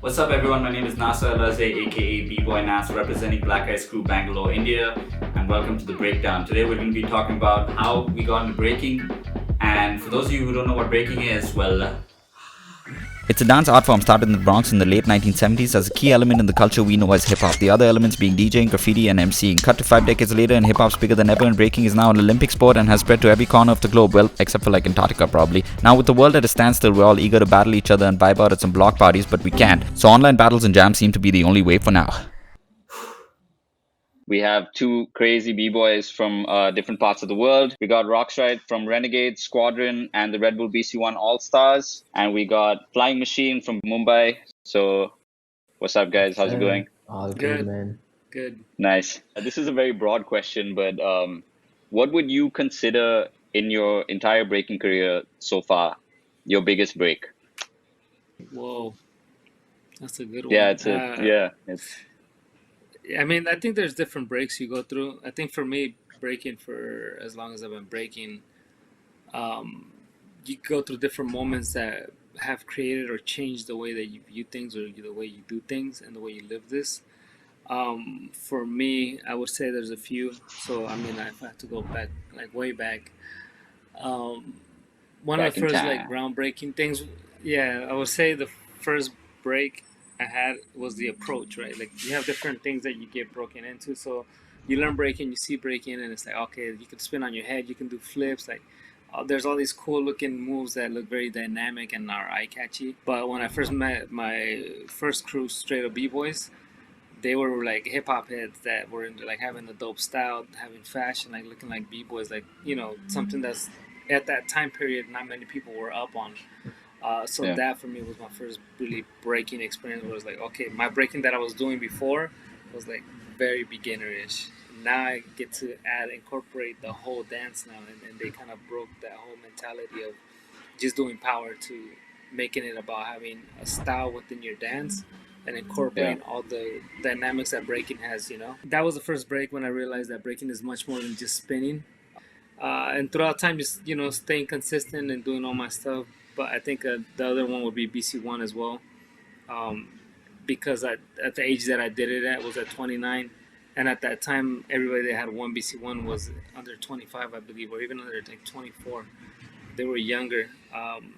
What's up, everyone? My name is Nasa Alaze, aka B-Boy Nas, representing Black Ice Crew Bangalore, India, and welcome to the Breakdown. Today, we're going to be talking about how we got into breaking. And for those of you who don't know what breaking is, well, it's a dance art form started in the Bronx in the late 1970s as a key element in the culture we know as hip hop. The other elements being DJing, graffiti, and MCing. Cut to 5 decades later, and hip hop's bigger than ever, and breaking is now an Olympic sport and has spread to every corner of the globe, well, except for like Antarctica probably. Now, with the world at a standstill, we're all eager to battle each other and vibe out at some block parties, but we can't. So, online battles and jams seem to be the only way for now. We have two crazy b-boys from different parts of the world. We got Roxrite from Renegade Squadron and the Red Bull BC1 All Stars, and we got Flying Machine from Mumbai. So, what's up, guys? How's it going? All good, Good, man. good. Nice. This is a very broad question, but what would you consider in your entire breaking career so far your biggest break? Whoa, that's a good Yeah, one. it's a yeah, it's I mean, I think there's different breaks you go through. I think for me, breaking for as long as I've been breaking, um, you go through different moments that have created or changed the way that you view things or the way you do things and the way you live this. For me, I would say there's a few. So, I mean, if I have to go back, like way back, um, one of back the in first like time. groundbreaking things, yeah, I would say the first break I had was the approach, right? Like you have different things that you get broken into. So you learn breaking, you see breaking, and it's like, okay, you can spin on your head, you can do flips, like there's all these cool looking moves that look very dynamic and are eye catchy. But when I first met my first crew, straight up b-boys, they were like hip hop heads that were into like having the dope style, having fashion, like looking like b boys, like something that's at that time period not many people were up on. So Yeah, that for me was my first really breaking experience. Where it was like, okay, my breaking that I was doing before was like very beginnerish. Now I get to incorporate the whole dance now, and they kind of broke that whole mentality of just doing power to making it about having a style within your dance and yeah, incorporating all the dynamics that breaking has. That was the first break when I realized that breaking is much more than just spinning. And throughout time, just staying consistent and doing all my stuff. But I think the other one would be BC1 as well, um, because at the age that I did it at was at 29, and at that time everybody that had one BC1 was under 25, I believe, or even under like 24. They were younger.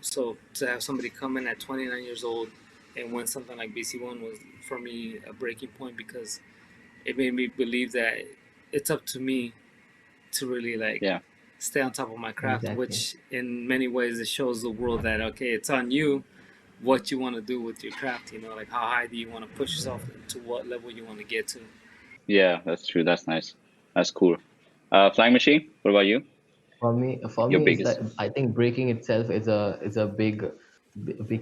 So to have somebody come in at 29 years old and win something like BC1 was for me a breaking point because it made me believe that it's up to me to really like yeah, stay on top of my craft, Exactly. which in many ways it shows the world that okay, it's on you what you want to do with your craft. Like how high do you want to push yourself to what level you want to get to. yeah. That's true. That's nice. That's cool. Flying Machine. What about you? For Your me, it's like biggest. I think breaking itself is a big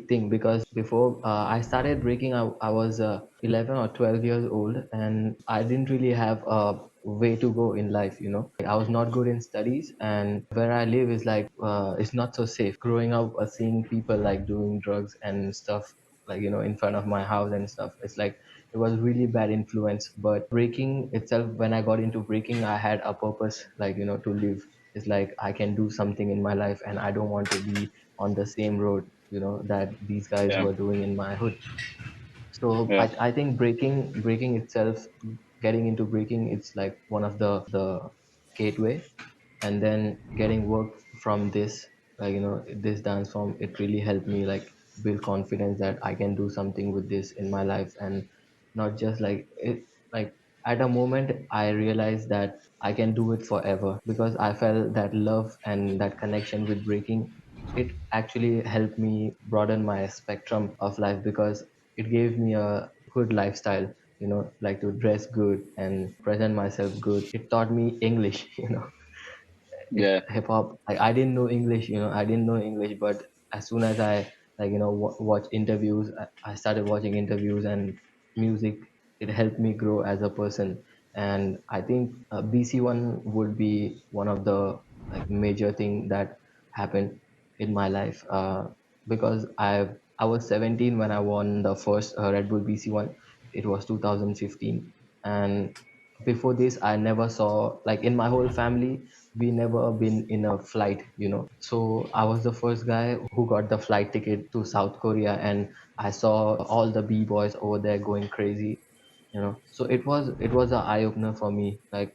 thing because before I started breaking, I was 11 or 12 years old, and I didn't really have a way to go in life. Like I was not good in studies, and where I live is like it's not so safe. Growing up, seeing people like doing drugs and stuff like in front of my house and stuff, it's like it was really bad influence. But breaking itself, when I got into breaking, I had a purpose, like to live. It's like I can do something in my life, and I don't want to be on the same road that these guys Yeah, were doing in my hood. So yeah, I think breaking itself, getting into breaking, it's like one of the gateway. And then getting work from this, like this dance form, it really helped me like build confidence that I can do something with this in my life. And not just like it, like at a moment I realized that I can do it forever because I felt that love and that connection with breaking. It actually helped me broaden my spectrum of life because it gave me a good lifestyle, like to dress good and present myself good. It taught me English. It's yeah, hip hop. Like I didn't know English, I didn't know English, but as soon as I like watch interviews, I started watching interviews and music. It helped me grow as a person. And I think BC1 would be one of the like major thing that happened in my life, because I was 17 when I won the first Red Bull BC1. It was 2015, and Before this, I never saw, like, in my whole family, we never been in a flight, so I was the first guy who got the flight ticket to South Korea, and I saw all the b-boys over there going crazy. So it was an eye opener for me, like,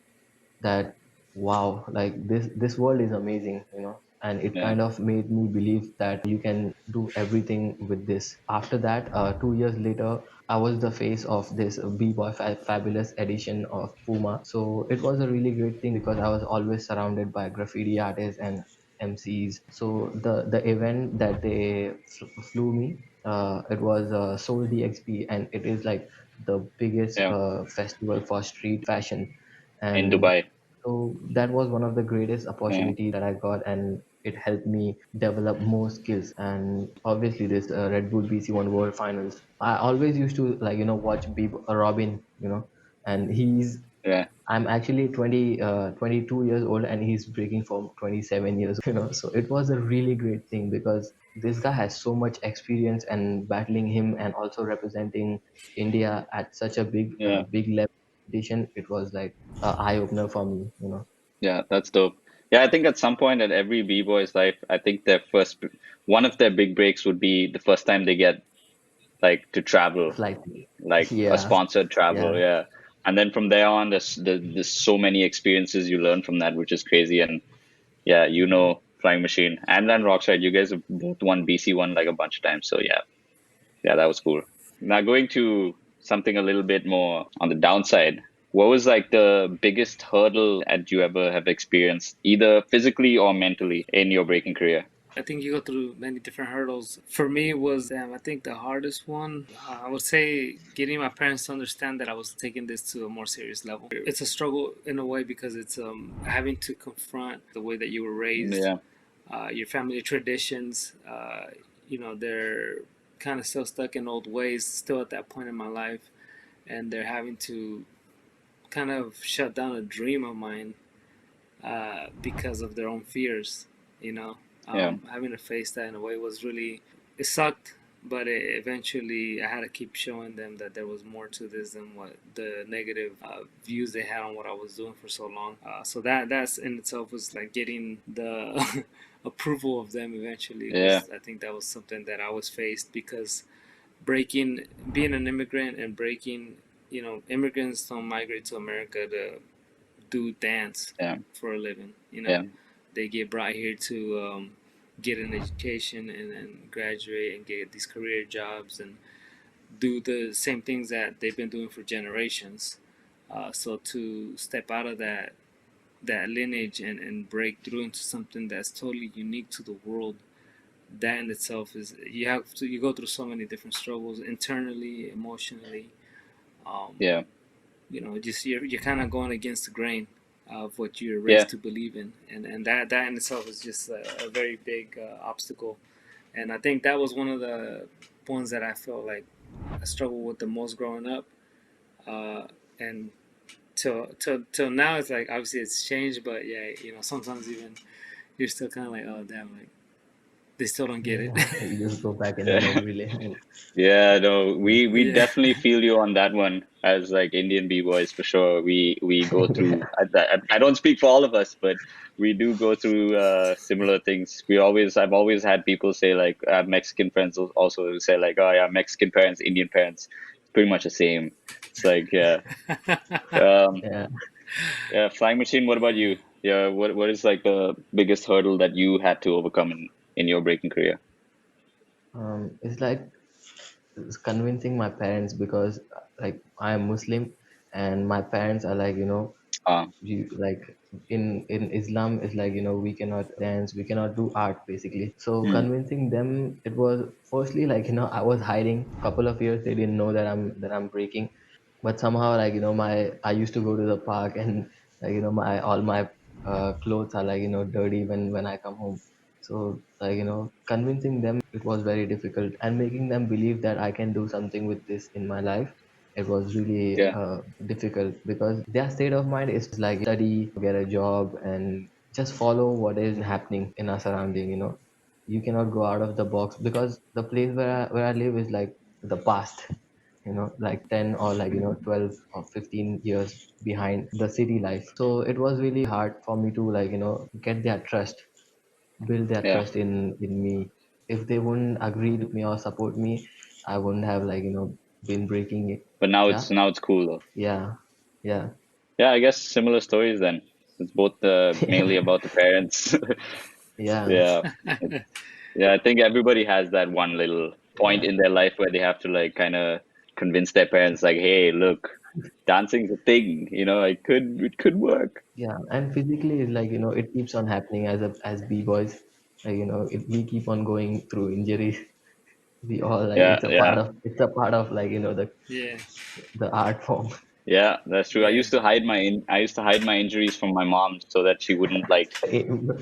that, wow, like, this world is amazing, and it Yeah. kind of made me believe that you can do everything with this. After that, 2 years later, I was the face of this b-boy fabulous edition of Puma. So it was a really great thing because I was always surrounded by graffiti artists and MCs. So the event that they flew me, it was Soul DXP, and it is like the biggest Yeah. festival for street fashion. In And Dubai. so that was one of the greatest Yeah. opportunity that I got, and it helped me develop more skills. And obviously, this Red Bull BC1 World Finals, I always used to, like, watch Robin, and Yeah. I'm actually 22 years old, and he's breaking from 27 years, So it was a really great thing because this guy has so much experience, and battling him and also representing India at such a Yeah. big level competition, it was like a eye opener for me. Yeah, that's dope. Yeah, I think at some point in every b-boy's life, I think one of their big breaks would be the first time they get like to travel, Flight. like a Yeah, sponsored travel. yeah, Yeah, and then from there on, there's so many experiences you learn from that, which is crazy. And yeah, Flying Machine and then Roxrite, you guys have both won BC1 like a bunch of times. So yeah, yeah, that was cool. Now going to something a little bit more on the downside. What was like the biggest hurdle that you ever have experienced, either physically or mentally, in your breaking career? I think you go through many different hurdles. For me, it was I think the hardest one. I would say getting my parents to understand that I was taking this to a more serious level. It's a struggle in a way because it's having to confront the way that you were raised, Yeah, your family traditions. They're kind of still stuck in old ways, still at that point in my life, and they're having to kind of shut down a dream of mine because of their own fears. You know, yeah, having to face that in a way was really, it sucked, but eventually I had to keep showing them that there was more to this than what the negative views they had on what I was doing for so long. So that's in itself was like getting the approval of them eventually yeah, was, I think that was something that I was faced because breaking, being an immigrant and breaking, immigrants don't migrate to America to do dance yeah, for a living. yeah, They get brought here to get an education and then graduate and get these career jobs and do the same things that they've been doing for generations. So to step out of that lineage and break through into something that's totally unique to the world, that in itself is, you go through so many different struggles internally, emotionally. Um, yeah, just you're kind of going against the grain of what you're yeah, raised to believe in, and that in itself is just a very big obstacle. And I think that was one of the ones that I felt like I struggled with the most growing up. And till now, it's like obviously it's changed, but yeah, sometimes even you're still kind of like, oh damn, like they still don't get it. yeah. You just go back in the yeah. memory lane. Yeah, no, we Yeah. definitely feel you on that one as like Indian b-boys for sure. We go Yeah, through. I don't speak for all of us, but we do go through similar things. I've always had people say like Mexican friends also who say like, oh yeah, Mexican parents, Indian parents, it's pretty much the same. It's like yeah, um, yeah. yeah. Flying Machine. What about you? Yeah, what is like the biggest hurdle that you had to overcome in your breaking career? It's like convincing my parents because, like, I am Muslim, and my parents are like, you, like, in Islam, it's like, we cannot dance, we cannot do art basically. So Hmm. convincing them, it was firstly like, I was hiding couple of years. They didn't know that I'm breaking, but somehow, like, my I used to go to the park, and like, my all my clothes are like, dirty when I come home. So, like, convincing them, it was very difficult, and making them believe that I can do something with this in my life, it was really Yeah, difficult because their state of mind is like study, get a job, and just follow what is happening in our surrounding. You cannot go out of the box because the place where I live is like the past. like 10 or like 12 or 15 years behind the city life. So it was really hard for me to like get their trust, build their Yeah. trust in me. If they wouldn't agree with me or support me, I wouldn't have like been breaking it. But now Yeah, it's cool though. yeah, yeah. Yeah, I guess similar stories then. It's both mainly about the parents. Yeah, Yeah. Yeah, I think everybody has that one little point yeah, in their life where they have to like kind of convince their parents like, "Hey, look, dancing's a thing, it could work." yeah. And physically, like it keeps on happening as b-boys. Like we keep on going through injuries. We all like Yeah, yeah. it's a part of like Yeah, the art form. Yeah, that's true. yeah. I used to hide my injuries from my mom so that she wouldn't like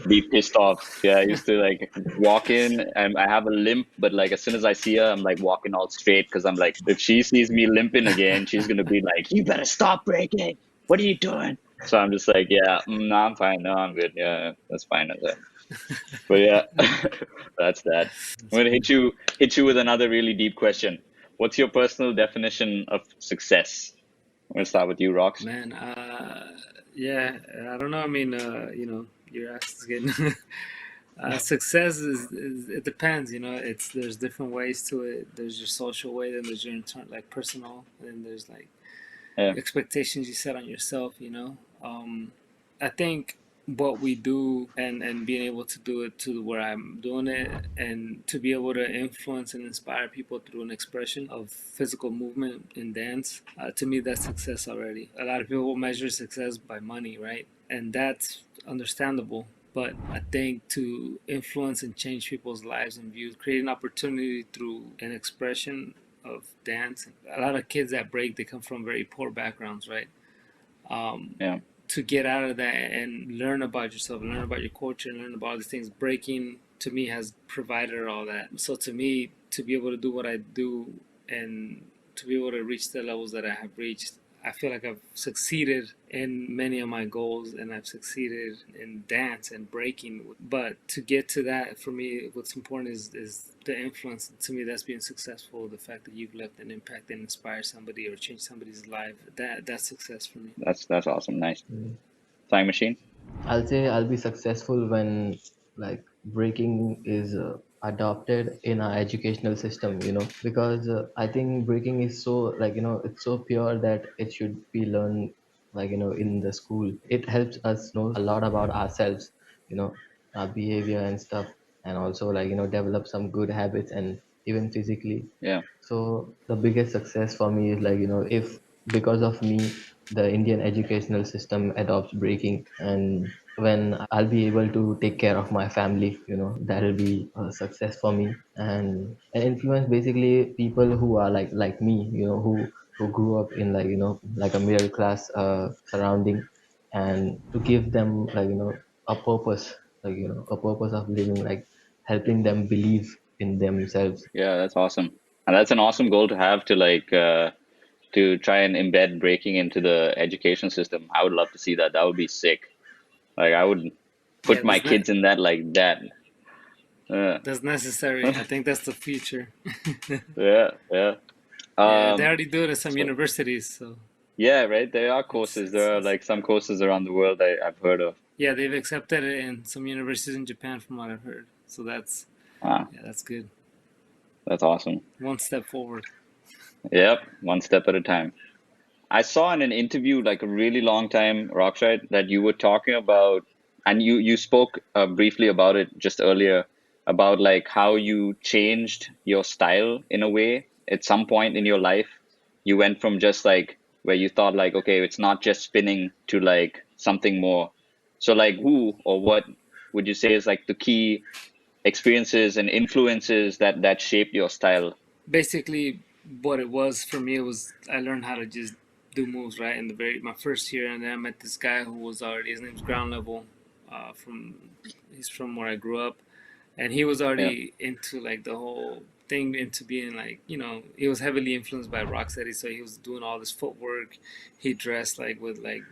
be pissed off. Yeah, I used to like walk in and I have a limp, but like as soon as I see her, I'm like walking all straight because I'm like, if she sees me limping again, she's gonna be like, "You better stop breaking. What are you doing?" So I'm just like, "Yeah, no, I'm fine. No, I'm good. Yeah, that's fine." But yeah, that's that. I'm That's gonna cool. hit you with another really deep question. What's your personal definition of success? I'm gonna start with you, Rox. Man, yeah, I don't know. I mean, your ass is getting success is it depends. It's there's different ways to it. There's your social way, then there's your internal, like personal, and then there's like Yeah, expectations you set on yourself. I think what we do and being able to do it to where I'm doing it and to be able to influence and inspire people through an expression of physical movement in dance, to me that's success already. A lot of people measure success by money, right? And that's understandable. But I think to influence and change people's lives and views, create an opportunity through an expression of dance. A lot of kids that break, they come from very poor backgrounds, right? Um, yeah, to get out of that and learn about yourself, learn about your culture, and learn about all these things. Breaking to me has provided all that. So to me, to be able to do what I do and to be able to reach the levels that I have reached, I feel like I've succeeded in many of my goals and I've succeeded in dance and breaking. But to get to that, for me, what's important is the influence. To me, that's being successful. The fact that you've left an impact and inspired somebody or changed somebody's life, that's success for me. that's awesome. Nice. Mm. Time machine. I'll say I'll be successful when like breaking is adopted in our educational system, because I think breaking is so like it's so pure that it should be learned like in the school. It helps us know a lot about ourselves, you know, our behavior and stuff, and also like develop some good habits and even physically. Yeah, So the biggest success for me is like if because of me the Indian educational system adopts breaking, and when I'll be able to take care of my family, that'll be a success for me, and influence basically people who are like me, who grew up in like like a middle class surrounding, and to give them like a purpose, like a purpose of living, like helping them believe in themselves. yeah, that's awesome. And that's an awesome goal to have to try and embed breaking into the education system. I would love to see that. That would be sick. Like I would Yeah, put my kids in that like that. Uh, that's necessary. I think that's the future. yeah, yeah. Yeah, they Um, already do it at some so universities. So yeah, right. There are it's, courses. it's, There are it's like some courses around the world I've heard of. yeah, they've accepted it in some universities in Japan, from what I've heard. So Ah, that's good. that's awesome. One step forward. Yep, one step at a time. I saw in an interview like a really long time, Roxrite, that you were talking about, and you spoke briefly about it just earlier about like how you changed your style in a way at some point in your life. You went from just like where you thought like, okay, it's not just spinning to like something more. So like who or what would you say is like the key experiences and influences that shaped your style? Basically, what it was for me was I learned how to just do moves right in the very my first year, and then I met this guy who was already, his name's Ground Level, from he's from where I grew up, and he was Yeah, already into like the whole thing, into being like, he was heavily influenced by Roxrite, so he was doing all this footwork. He dressed like with like,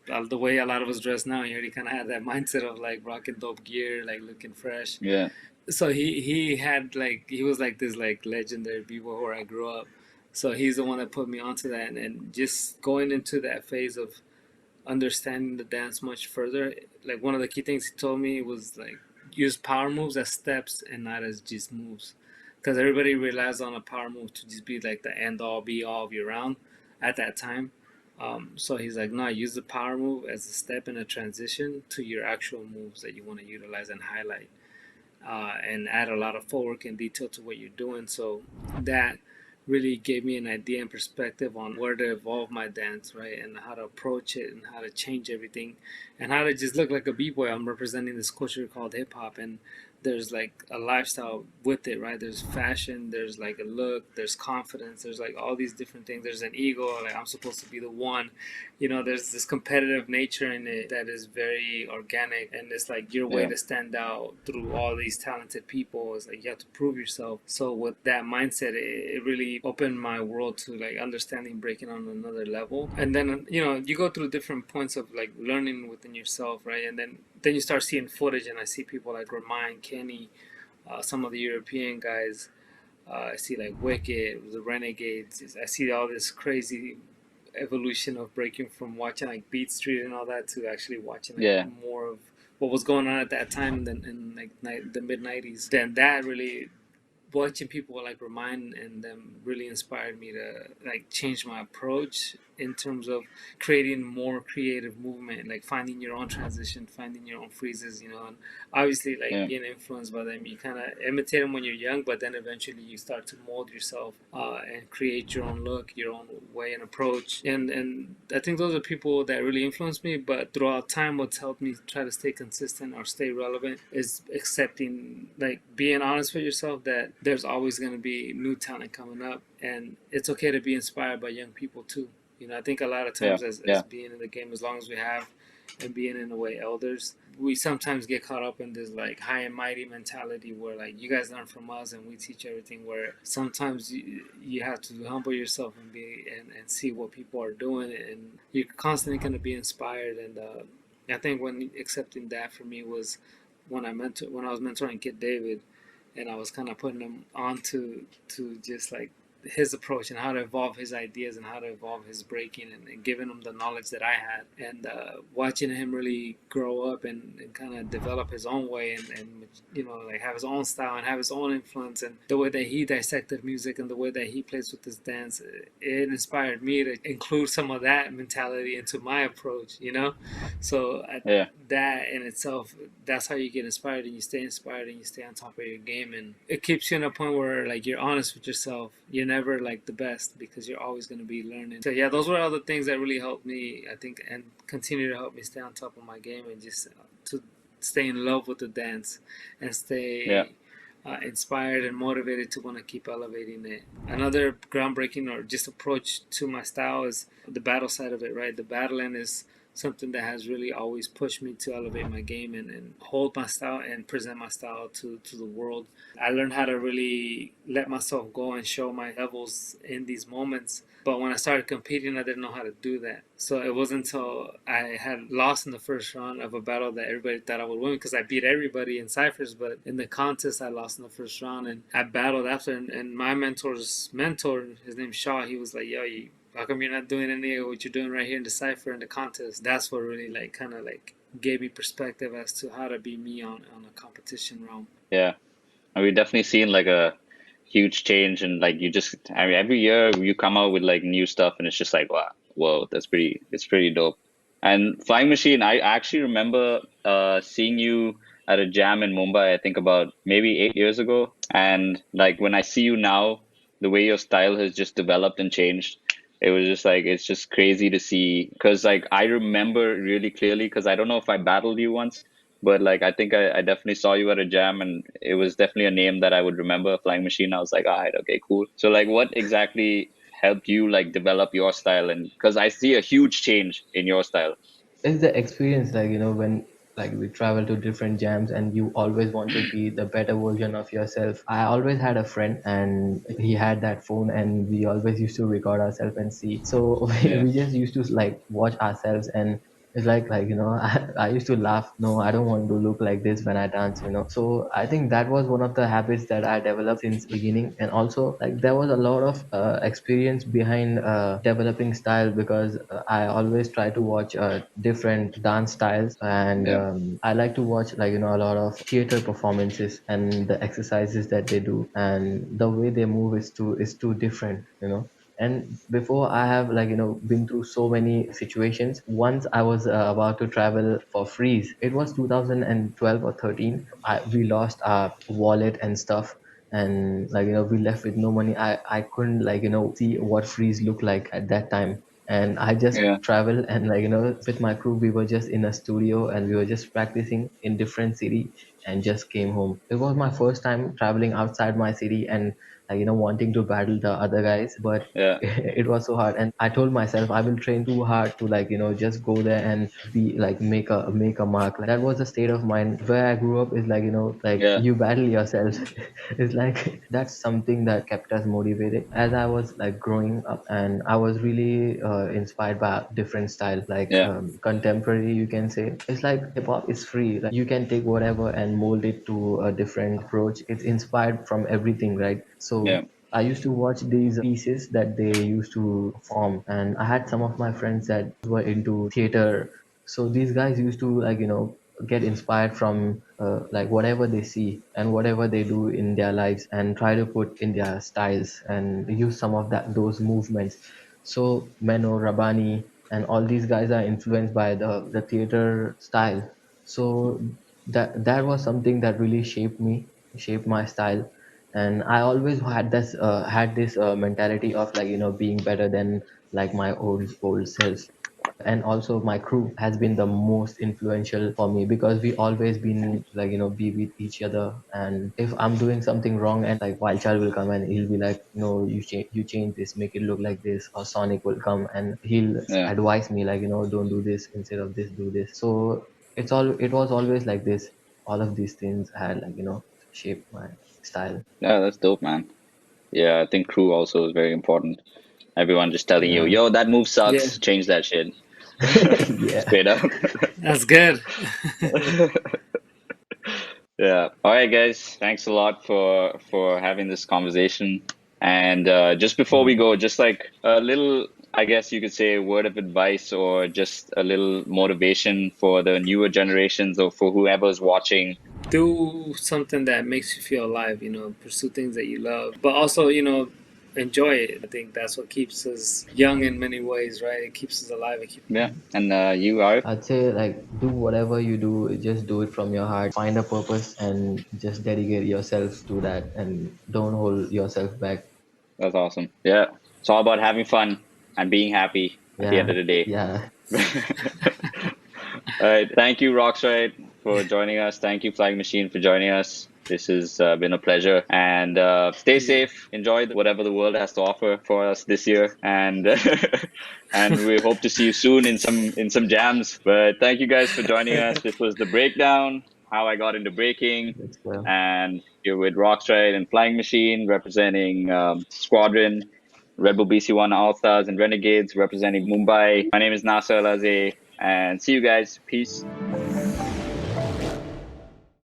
the way a lot of us dress now. He already kind of had that mindset of like rocking dope gear, like looking fresh. yeah, So he had like, he was like this like legendary b-boy where I grew up. So he's the one that put me onto that, and just going into that phase of understanding the dance much further. Like one of the key things he told me was like use power moves as steps and not as just moves, because everybody relies on a power move to just be like the end all be all of your round at that time. So he's like, no, use the power move as a step in a transition to your actual moves that you want to utilize and highlight, and add a lot of footwork and detail to what you're doing. So that really gave me an idea and perspective on where to evolve my dance, right, and how to approach it and how to change everything and how to just look like a b-boy. I'm representing this culture called hip-hop, and there's like a lifestyle with it, right? There's fashion, there's like a look, there's confidence, there's like all these different things. There's an ego, like I'm supposed to be the one, there's this competitive nature in it that is very organic, and it's like your way Yeah. to stand out through all these talented people is like you have to prove yourself. So with that mindset, it really opened my world to like understanding breaking on another level. And then you go through different points of like learning within yourself, right? And then you start seeing footage, and I see people like Romain, Kenny, some of the European guys. I see like Wicked, the Renegades. I see all this crazy evolution of breaking from watching like Beat Street and all that to actually watching like Yeah. more of what was going on at that time than in like the mid '90s. Then that really, watching people like Remind and them really inspired me to like change my approach in terms of creating more creative movement, like finding your own transition, finding your own freezes, and obviously like Yeah. being influenced by them. You kind of imitate them when you're young, but then eventually you start to mold yourself, and create your own look, your own way and approach. And I think those are people that really influenced me. But throughout time, what's helped me try to stay consistent or stay relevant is accepting, like being honest with yourself that there's always going to be new talent coming up, and it's okay to be inspired by young people too. I think a lot of Yeah. times as Yeah. being in the game as long as we have, and being in a way elders, we sometimes get caught up in this like high and mighty mentality where like you guys learn from us and we teach everything, where sometimes you have to humble yourself and and see what people are doing, and you're constantly going to be inspired. And I think when accepting that for me was when I was mentoring Kid David, and I was kind of putting him on to just like his approach and how to evolve his ideas and how to evolve his breaking, and giving him the knowledge that I had, and watching him really grow up and kind of develop his own way, and like have his own style and have his own influence, and the way that he dissected music and the way that he plays with his dance, it inspired me to include some of that mentality into my approach. So Yeah. that in itself, that's how you get inspired, and you stay inspired and you stay on top of your game, and it keeps you in a point where like you're honest with yourself. You're never like the best because you're always going to be learning. So yeah, those were all the things that really helped me, I think, and continue to help me stay on top of my game, and just to stay in love with the dance and stay Yeah. inspired and motivated to want to keep elevating it. Another groundbreaking or just approach to my style is the battle side of it, right? The battling is something that has really always pushed me to elevate my game, and hold my style and present my style to the world. I learned how to really let myself go and show my levels in these moments. But when I started competing, I didn't know how to do that. So it wasn't until I had lost in the first round of a battle that everybody thought I would win, because I beat everybody in ciphers. But in the contest, I lost in the first round, and I battled after. And my mentor's mentor, his name's Shaw, he was like, "Yo, how come you're not doing any of what you're doing right here in the cipher in the contest?" That's what really like kind of like gave me perspective as to how to be me on a competition realm. Yeah. And we've definitely seen like a huge change, and like I mean, every year you come out with like new stuff, and it's just like, wow, whoa, it's pretty dope. And Flying Machine, I actually remember seeing you at a jam in Mumbai, I think about maybe 8 years ago. And like when I see you now, the way your style has just developed and changed, it was just like, it's just crazy to see. Because like I remember really clearly, because I don't know if I battled you once, but like I think I definitely saw you at a jam, and it was definitely a name that I would remember, Flying Machine. I was like, all right, okay, cool. So like what exactly helped you like develop your style? And because I see a huge change in your style. It's the experience, like when like we travel to different jams and you always want to be the better version of yourself. I always had a friend and he had that phone, and we always used to record ourselves and see. So Yeah. we just used to like watch ourselves and It's like I used to laugh. No, I don't want to look like this when I dance. So I think that was one of the habits that I developed since beginning. And also, like, there was a lot of experience behind developing style, because I always try to watch different dance styles. And Yeah. I like to watch, a lot of theater performances, and the exercises that they do, and the way they move is too different. And before, I have been through so many situations. Once I was about to travel for freeze. It was 2012 or 13. We lost our wallet and stuff, and we left with no money. I couldn't see what freeze looked like at that time. And I just Yeah. traveled, and with my crew, we were just in a studio, and we were just practicing in different city, and just came home. It was my first time traveling outside my city, and wanting to battle the other guys. But Yeah. it was so hard, and I told myself I will train too hard to just go there and be make a mark. Like, that was the state of mind where I grew up. Is Yeah. you battle yourself. It's like that's something that kept us motivated as I was growing up. And I was really inspired by different styles, like Yeah. contemporary, you can say. It's like hip hop is free. Like, you can take whatever and mold it to a different approach. It's inspired from everything, right? Yeah. So I used to watch these pieces that they used to perform, and I had some of my friends that were into theater. So these guys used to get inspired from whatever they see and whatever they do in their lives, and try to put in their styles and use some of those movements. So Meno, Rabani, and all these guys are influenced by the theater style. So that was something that really shaped my style. And I always had this mentality of being better than my old self. And also, my crew has been the most influential for me, because we always been be with each other. And if I'm doing something wrong, and Wild Child will come, and he'll be like, no, you change this, make it look like this. Or Sonic will come, and he'll Yeah. advise me, don't do this, instead of this, do this. So it was always like this. All of these things had shaped my style. Yeah, that's dope, man. Yeah, I think crew also is very important. Everyone just telling you, Yeah. yo, that move Yeah, sucks, change that shit. Yeah. Straight up. that's good. Yeah. All right, guys. Thanks a lot for having this conversation. And just before we Mm. go, just like a little, I guess you could say, word of advice or just a little motivation for the newer generations or for whoever's watching. Do something that makes you feel alive. Pursue things that you love, but also enjoy it. I think that's what keeps us young in many ways, right? It keeps us alive. It keeps Yeah. And you are. I'd say, do whatever you do, just do it from your heart. Find a purpose and just dedicate yourself to that, and don't hold yourself back. That's awesome. Yeah. It's all about having fun and being happy at the end Yeah, of the day. yeah, All right. Thank you, Roxrite, for joining us. Thank you, Flying Machine, for joining us. This has been a pleasure. And stay yeah. safe. Enjoy whatever the world has to offer for us this year. And and we hope to see you soon in some jams. But thank you guys for joining us. This was the breakdown, how I got into breaking. that's well. And you're with Roxrite and Flying Machine representing Squadron, Red Bull BC1 All Stars, and Renegades representing Mumbai. My name is Nasser Alaze, and see you guys. Peace.